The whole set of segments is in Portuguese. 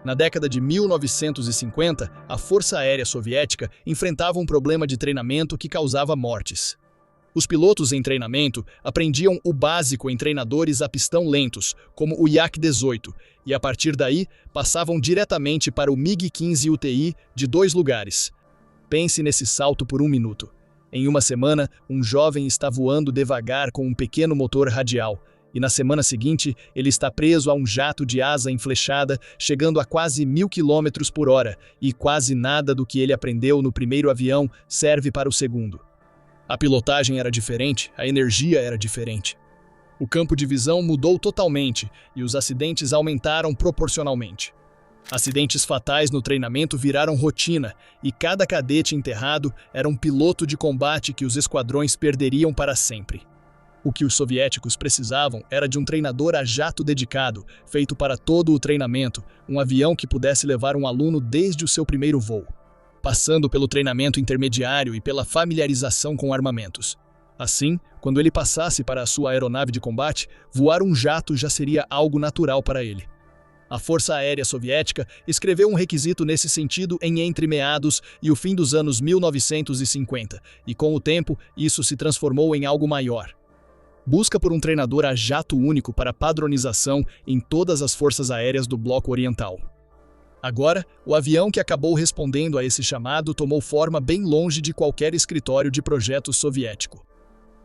Na década de 1950, a Força Aérea Soviética enfrentava um problema de treinamento que causava mortes. Os pilotos em treinamento aprendiam o básico em treinadores a pistão lentos, como o Yak-18, e a partir daí passavam diretamente para o MiG-15 UTI de 2 lugares. Pense nesse salto por 1 minuto. Em uma semana, um jovem está voando devagar com um pequeno motor radial, e na semana seguinte ele está preso a um jato de asa enflechada, chegando a quase 1000 km por hora, e quase nada do que ele aprendeu no primeiro avião serve para o segundo. A pilotagem era diferente, a energia era diferente. O campo de visão mudou totalmente e os acidentes aumentaram proporcionalmente. Acidentes fatais no treinamento viraram rotina e cada cadete enterrado era um piloto de combate que os esquadrões perderiam para sempre. O que os soviéticos precisavam era de um treinador a jato dedicado, feito para todo o treinamento, um avião que pudesse levar um aluno desde o seu primeiro voo, passando pelo treinamento intermediário e pela familiarização com armamentos. Assim, quando ele passasse para a sua aeronave de combate, voar um jato já seria algo natural para ele. A Força Aérea Soviética escreveu um requisito nesse sentido entre meados e o fim dos anos 1950, e com o tempo isso se transformou em algo maior. Busca por um treinador a jato único para padronização em todas as forças aéreas do Bloco Oriental. Agora, o avião que acabou respondendo a esse chamado tomou forma bem longe de qualquer escritório de projeto soviético.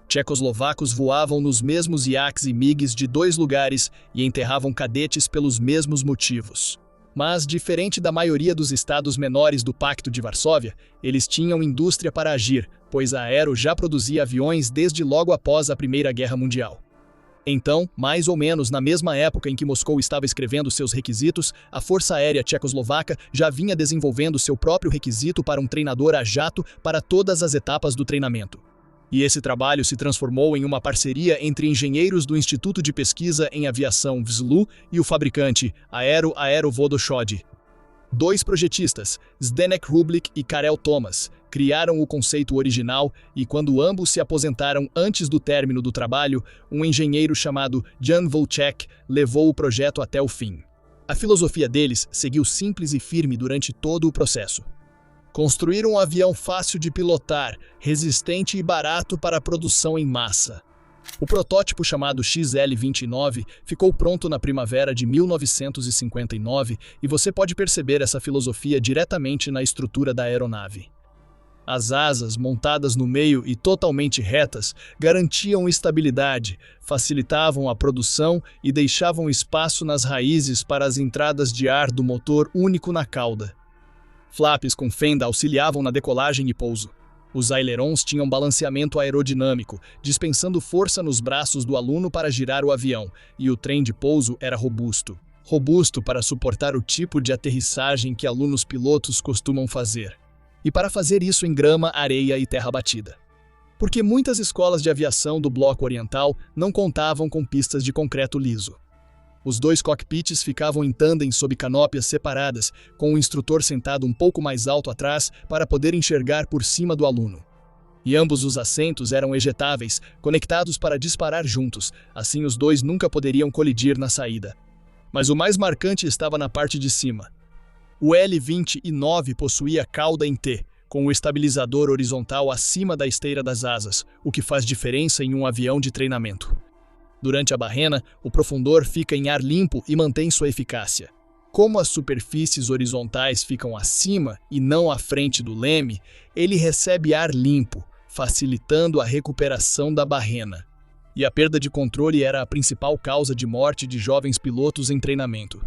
Tchecoslovacos voavam nos mesmos Yaks e MiGs de 2 lugares e enterravam cadetes pelos mesmos motivos. Mas, diferente da maioria dos estados menores do Pacto de Varsóvia, eles tinham indústria para agir, pois a Aero já produzia aviões desde logo após a Primeira Guerra Mundial. Então, mais ou menos na mesma época em que Moscou estava escrevendo seus requisitos, a Força Aérea Tchecoslovaca já vinha desenvolvendo seu próprio requisito para um treinador a jato para todas as etapas do treinamento. E esse trabalho se transformou em uma parceria entre engenheiros do Instituto de Pesquisa em Aviação VSLU e o fabricante Aerovodochody. 2 projetistas, Zdeněk Rublik e Karel Thomas, criaram o conceito original e quando ambos se aposentaram antes do término do trabalho, um engenheiro chamado Jan Volchek levou o projeto até o fim. A filosofia deles seguiu simples e firme durante todo o processo. Construir um avião fácil de pilotar, resistente e barato para a produção em massa. O protótipo chamado XL-29 ficou pronto na primavera de 1959 e você pode perceber essa filosofia diretamente na estrutura da aeronave. As asas, montadas no meio e totalmente retas, garantiam estabilidade, facilitavam a produção e deixavam espaço nas raízes para as entradas de ar do motor único na cauda. Flaps com fenda auxiliavam na decolagem e pouso. Os ailerons tinham balanceamento aerodinâmico, dispensando força nos braços do aluno para girar o avião, e o trem de pouso era robusto. Robusto para suportar o tipo de aterrissagem que alunos pilotos costumam fazer. E para fazer isso em grama, areia e terra batida. Porque muitas escolas de aviação do Bloco Oriental não contavam com pistas de concreto liso. Os 2 cockpits ficavam em tandem sob canópias separadas, com o instrutor sentado um pouco mais alto atrás para poder enxergar por cima do aluno. E ambos os assentos eram ejetáveis, conectados para disparar juntos, assim os 2 nunca poderiam colidir na saída. Mas o mais marcante estava na parte de cima. O L-29 possuía cauda em T, com o estabilizador horizontal acima da esteira das asas, o que faz diferença em um avião de treinamento. Durante a barrena, o profundor fica em ar limpo e mantém sua eficácia. Como as superfícies horizontais ficam acima e não à frente do leme, ele recebe ar limpo, facilitando a recuperação da barrena. E a perda de controle era a principal causa de morte de jovens pilotos em treinamento.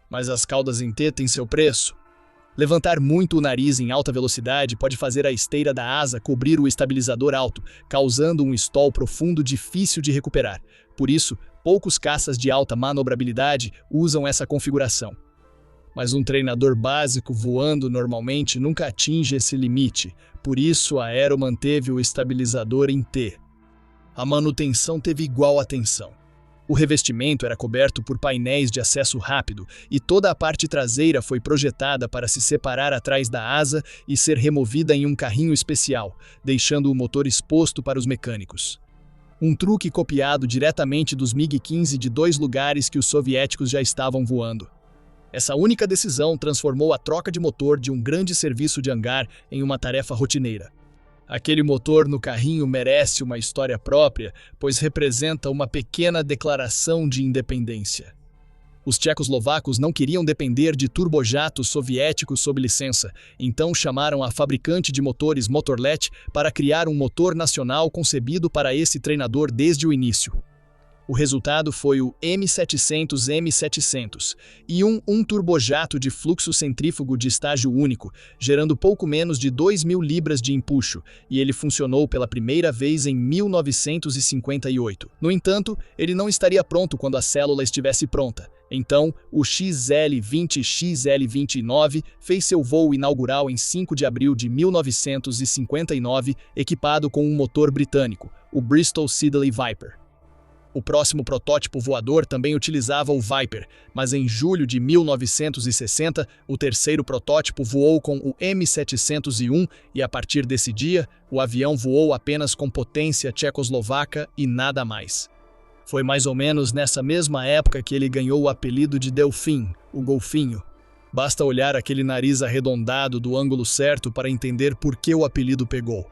Mas as caudas em T têm seu preço. Levantar muito o nariz em alta velocidade pode fazer a esteira da asa cobrir o estabilizador alto, causando um stall profundo difícil de recuperar. Por isso, poucos caças de alta manobrabilidade usam essa configuração. Mas um treinador básico voando normalmente nunca atinge esse limite, por isso a Aero manteve o estabilizador em T. A manutenção teve igual atenção. O revestimento era coberto por painéis de acesso rápido e toda a parte traseira foi projetada para se separar atrás da asa e ser removida em um carrinho especial, deixando o motor exposto para os mecânicos. Um truque copiado diretamente dos MiG-15 de 2 lugares que os soviéticos já estavam voando. Essa única decisão transformou a troca de motor de um grande serviço de hangar em uma tarefa rotineira. Aquele motor no carrinho merece uma história própria, pois representa uma pequena declaração de independência. Os tchecoslovacos não queriam depender de turbojatos soviéticos sob licença, então chamaram a fabricante de motores Motorlet para criar um motor nacional concebido para esse treinador desde o início. O resultado foi o M700 e um turbojato de fluxo centrífugo de estágio único, gerando pouco menos de 2.000 libras de empuxo, e ele funcionou pela primeira vez em 1958. No entanto, ele não estaria pronto quando a célula estivesse pronta. Então, o XL-20 fez seu voo inaugural em 5 de abril de 1959, equipado com um motor britânico, o Bristol Siddeley Viper. O próximo protótipo voador também utilizava o Viper, mas em julho de 1960, o terceiro protótipo voou com o M701 e a partir desse dia, o avião voou apenas com potência tchecoslovaca e nada mais. Foi mais ou menos nessa mesma época que ele ganhou o apelido de Delfim, o golfinho. Basta olhar aquele nariz arredondado do ângulo certo para entender por que o apelido pegou.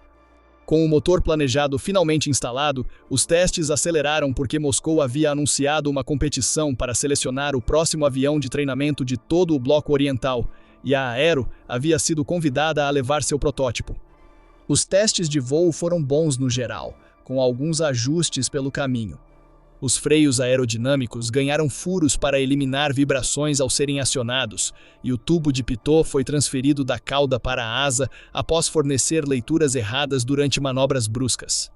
Com o motor planejado finalmente instalado, os testes aceleraram porque Moscou havia anunciado uma competição para selecionar o próximo avião de treinamento de todo o bloco oriental, e a Aero havia sido convidada a levar seu protótipo. Os testes de voo foram bons no geral, com alguns ajustes pelo caminho. Os freios aerodinâmicos ganharam furos para eliminar vibrações ao serem acionados, e o tubo de pitot foi transferido da cauda para a asa após fornecer leituras erradas durante manobras bruscas.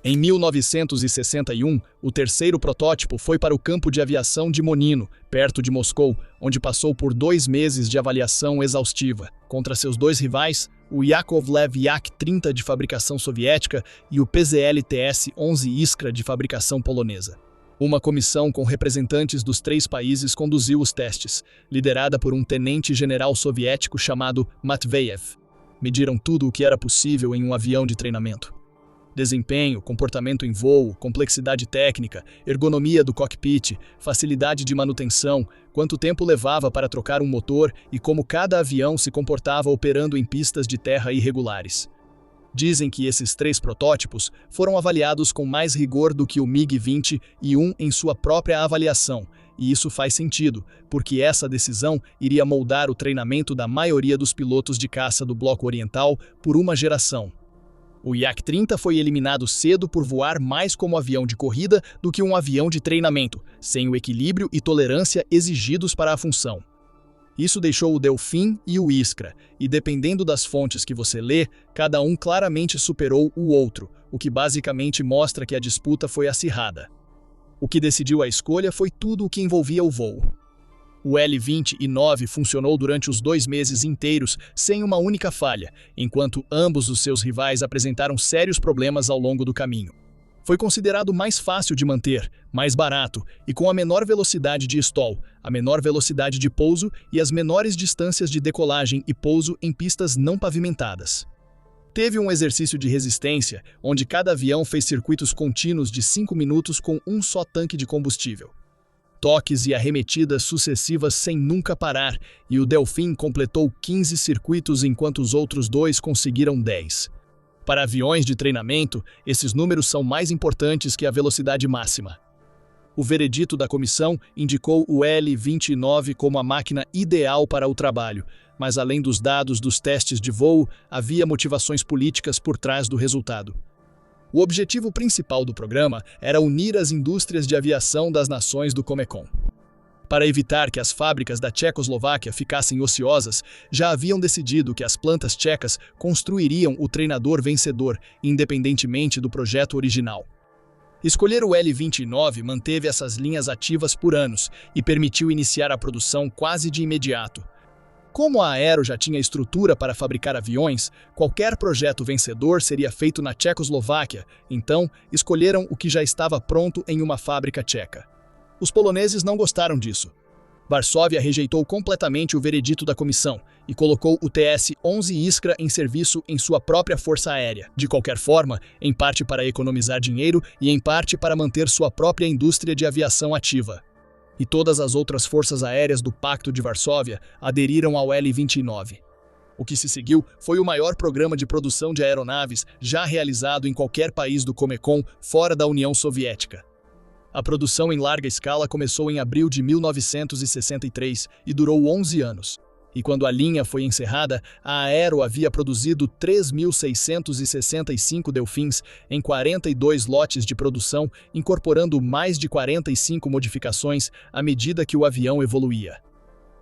Em 1961, o terceiro protótipo foi para o campo de aviação de Monino, perto de Moscou, onde passou por 2 meses de avaliação exaustiva, contra seus 2 rivais, o Yakovlev Yak-30 de fabricação soviética e o PZL TS-11 Iskra de fabricação polonesa. Uma comissão com representantes dos 3 países conduziu os testes, liderada por um tenente-general soviético chamado Matveyev. Mediram tudo o que era possível em um avião de treinamento. Desempenho, comportamento em voo, complexidade técnica, ergonomia do cockpit, facilidade de manutenção, quanto tempo levava para trocar um motor e como cada avião se comportava operando em pistas de terra irregulares. Dizem que esses 3 protótipos foram avaliados com mais rigor do que o MiG-20 e em sua própria avaliação, e isso faz sentido, porque essa decisão iria moldar o treinamento da maioria dos pilotos de caça do Bloco Oriental por uma geração. O Yak-30 foi eliminado cedo por voar mais como avião de corrida do que um avião de treinamento, sem o equilíbrio e tolerância exigidos para a função. Isso deixou o Delfim e o Iskra, e dependendo das fontes que você lê, cada um claramente superou o outro, o que basicamente mostra que a disputa foi acirrada. O que decidiu a escolha foi tudo o que envolvia o voo. O L-29 funcionou durante os 2 meses inteiros sem uma única falha, enquanto ambos os seus rivais apresentaram sérios problemas ao longo do caminho. Foi considerado mais fácil de manter, mais barato e com a menor velocidade de stall, a menor velocidade de pouso e as menores distâncias de decolagem e pouso em pistas não pavimentadas. Teve um exercício de resistência, onde cada avião fez circuitos contínuos de 5 minutos com um só tanque de combustível. Toques e arremetidas sucessivas sem nunca parar, e o Delfim completou 15 circuitos enquanto os outros 2 conseguiram 10. Para aviões de treinamento, esses números são mais importantes que a velocidade máxima. O veredito da comissão indicou o L-29 como a máquina ideal para o trabalho, mas além dos dados dos testes de voo, havia motivações políticas por trás do resultado. O objetivo principal do programa era unir as indústrias de aviação das nações do Comecon. Para evitar que as fábricas da Tchecoslováquia ficassem ociosas, já haviam decidido que as plantas tchecas construiriam o treinador vencedor, independentemente do projeto original. Escolher o L-29 manteve essas linhas ativas por anos e permitiu iniciar a produção quase de imediato. Como a Aero já tinha estrutura para fabricar aviões, qualquer projeto vencedor seria feito na Tchecoslováquia, então escolheram o que já estava pronto em uma fábrica tcheca. Os poloneses não gostaram disso. Varsóvia rejeitou completamente o veredito da comissão e colocou o TS-11 Iskra em serviço em sua própria força aérea, de qualquer forma, em parte para economizar dinheiro e em parte para manter sua própria indústria de aviação ativa. e todas as outras forças aéreas do Pacto de Varsóvia aderiram ao L-29. O que se seguiu foi o maior programa de produção de aeronaves já realizado em qualquer país do Comecon fora da União Soviética. A produção em larga escala começou em abril de 1963 e durou 11 anos. E quando a linha foi encerrada, a Aero havia produzido 3.665 Delfins em 42 lotes de produção, incorporando mais de 45 modificações à medida que o avião evoluía.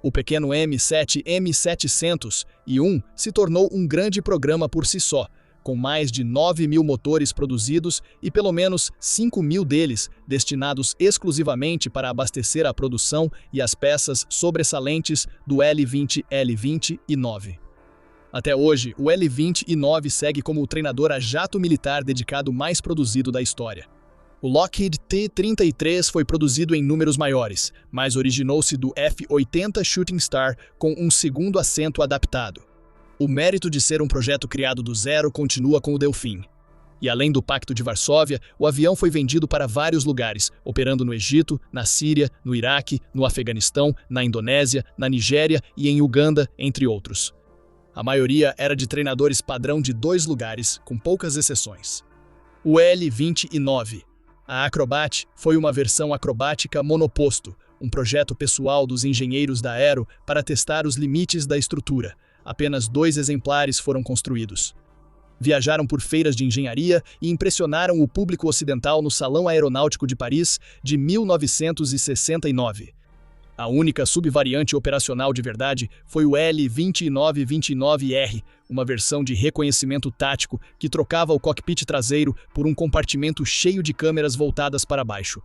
O pequeno M7 M700-1 se tornou um grande programa por si só, com mais de 9.000 motores produzidos e pelo menos 5.000 deles destinados exclusivamente para abastecer a produção e as peças sobressalentes do L-20 e 9. Até hoje, o L-20 e 9 segue como o treinador a jato militar dedicado mais produzido da história. O Lockheed T-33 foi produzido em números maiores, mas originou-se do F-80 Shooting Star com um segundo assento adaptado. O mérito de ser um projeto criado do zero continua com o Delfim. E além do Pacto de Varsóvia, o avião foi vendido para vários lugares, operando no Egito, na Síria, no Iraque, no Afeganistão, na Indonésia, na Nigéria e em Uganda, entre outros. A maioria era de treinadores padrão de 2 lugares, com poucas exceções. O L-20 e 9. A Acrobat foi uma versão acrobática monoposto, um projeto pessoal dos engenheiros da Aero para testar os limites da estrutura. Apenas 2 exemplares foram construídos. Viajaram por feiras de engenharia e impressionaram o público ocidental no Salão Aeronáutico de Paris de 1969. A única subvariante operacional de verdade foi o L-2929R, uma versão de reconhecimento tático que trocava o cockpit traseiro por um compartimento cheio de câmeras voltadas para baixo.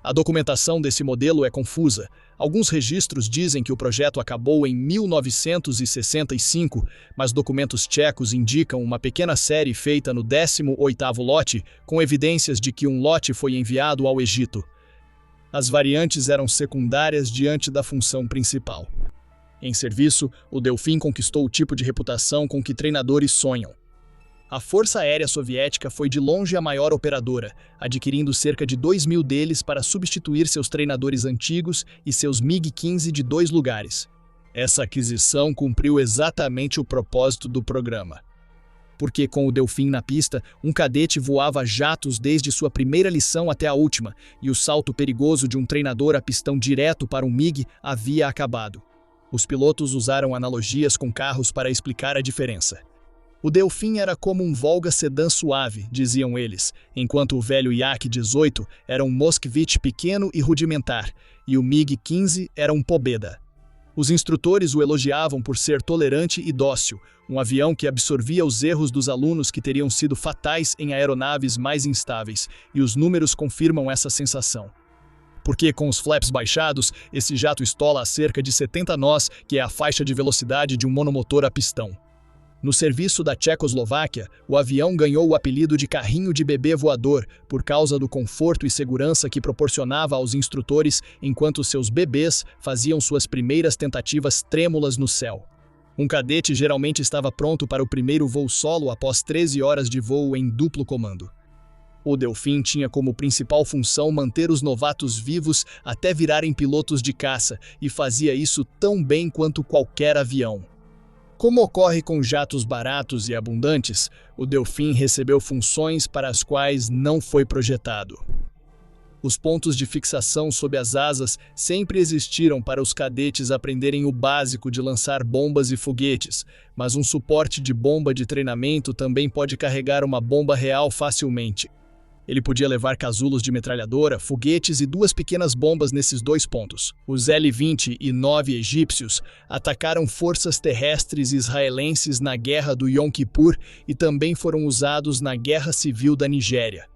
A documentação desse modelo é confusa. Alguns registros dizem que o projeto acabou em 1965, mas documentos tchecos indicam uma pequena série feita no 18º lote, com evidências de que um lote foi enviado ao Egito. As variantes eram secundárias diante da função principal. Em serviço, o Delfim conquistou o tipo de reputação com que treinadores sonham. A Força Aérea Soviética foi de longe a maior operadora, adquirindo cerca de 2.000 deles para substituir seus treinadores antigos e seus MiG-15 de 2 lugares. Essa aquisição cumpriu exatamente o propósito do programa. Porque com o Delfim na pista, um cadete voava jatos desde sua primeira lição até a última, e o salto perigoso de um treinador a pistão direto para um MiG havia acabado. Os pilotos usaram analogias com carros para explicar a diferença. O Delfim era como um Volga sedã suave, diziam eles, enquanto o velho Yak-18 era um Moskvich pequeno e rudimentar, e o MiG-15 era um Pobeda. Os instrutores o elogiavam por ser tolerante e dócil, um avião que absorvia os erros dos alunos que teriam sido fatais em aeronaves mais instáveis, e os números confirmam essa sensação. Porque com os flaps baixados, esse jato estola a cerca de 70 nós, que é a faixa de velocidade de um monomotor a pistão. No serviço da Tchecoslováquia, o avião ganhou o apelido de carrinho de bebê voador por causa do conforto e segurança que proporcionava aos instrutores enquanto seus bebês faziam suas primeiras tentativas trêmulas no céu. Um cadete geralmente estava pronto para o primeiro voo solo após 13 horas de voo em duplo comando. O Delfim tinha como principal função manter os novatos vivos até virarem pilotos de caça e fazia isso tão bem quanto qualquer avião. Como ocorre com jatos baratos e abundantes, o Delfim recebeu funções para as quais não foi projetado. Os pontos de fixação sob as asas sempre existiram para os cadetes aprenderem o básico de lançar bombas e foguetes, mas um suporte de bomba de treinamento também pode carregar uma bomba real facilmente. Ele podia levar casulos de metralhadora, foguetes e 2 pequenas bombas nesses 2 pontos. Os L-20 e 9 egípcios atacaram forças terrestres israelenses na Guerra do Yom Kippur e também foram usados na Guerra Civil da Nigéria.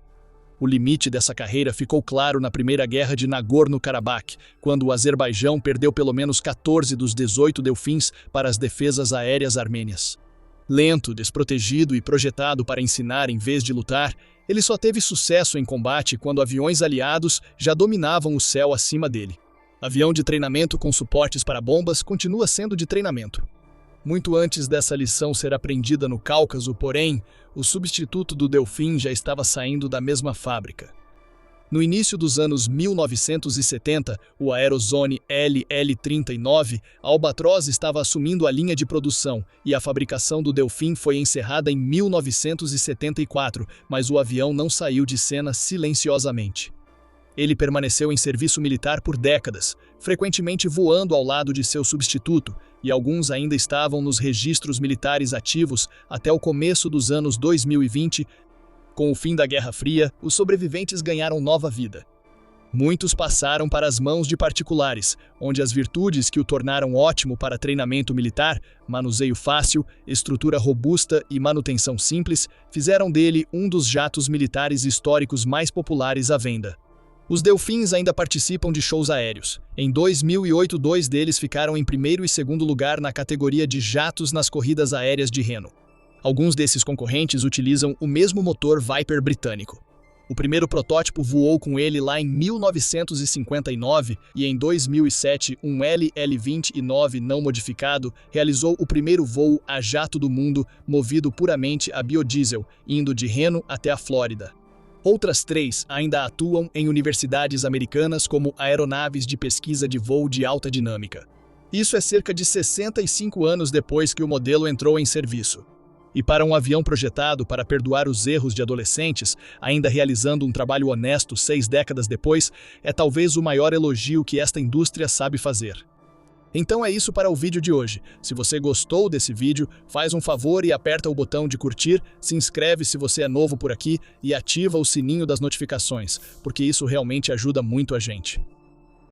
O limite dessa carreira ficou claro na Primeira Guerra de Nagorno-Karabakh, quando o Azerbaijão perdeu pelo menos 14 dos 18 Delfins para as defesas aéreas armênias. Lento, desprotegido e projetado para ensinar em vez de lutar, ele só teve sucesso em combate quando aviões aliados já dominavam o céu acima dele. Avião de treinamento com suportes para bombas continua sendo de treinamento. Muito antes dessa lição ser aprendida no Cáucaso, porém, o substituto do Delfim já estava saindo da mesma fábrica. No início dos anos 1970, o Aerozone LL-39, a Albatross estava assumindo a linha de produção e a fabricação do Delfim foi encerrada em 1974, mas o avião não saiu de cena silenciosamente. Ele permaneceu em serviço militar por décadas, frequentemente voando ao lado de seu substituto, e alguns ainda estavam nos registros militares ativos até o começo dos anos 2020. Com o fim da Guerra Fria, os sobreviventes ganharam nova vida. Muitos passaram para as mãos de particulares, onde as virtudes que o tornaram ótimo para treinamento militar, manuseio fácil, estrutura robusta e manutenção simples, fizeram dele um dos jatos militares históricos mais populares à venda. Os Delfins ainda participam de shows aéreos. Em 2008, 2 deles ficaram em primeiro e segundo lugar na categoria de jatos nas corridas aéreas de Reno. Alguns desses concorrentes utilizam o mesmo motor Viper britânico. O primeiro protótipo voou com ele lá em 1959 e em 2007 um LL-29 não modificado realizou o primeiro voo a jato do mundo movido puramente a biodiesel, indo de Reno até a Flórida. Outras 3 ainda atuam em universidades americanas como aeronaves de pesquisa de voo de alta dinâmica. Isso é cerca de 65 anos depois que o modelo entrou em serviço. E para um avião projetado para perdoar os erros de adolescentes, ainda realizando um trabalho honesto 6 décadas depois, é talvez o maior elogio que esta indústria sabe fazer. Então é isso para o vídeo de hoje. Se você gostou desse vídeo, faz um favor e aperta o botão de curtir, se inscreve se você é novo por aqui e ativa o sininho das notificações, porque isso realmente ajuda muito a gente.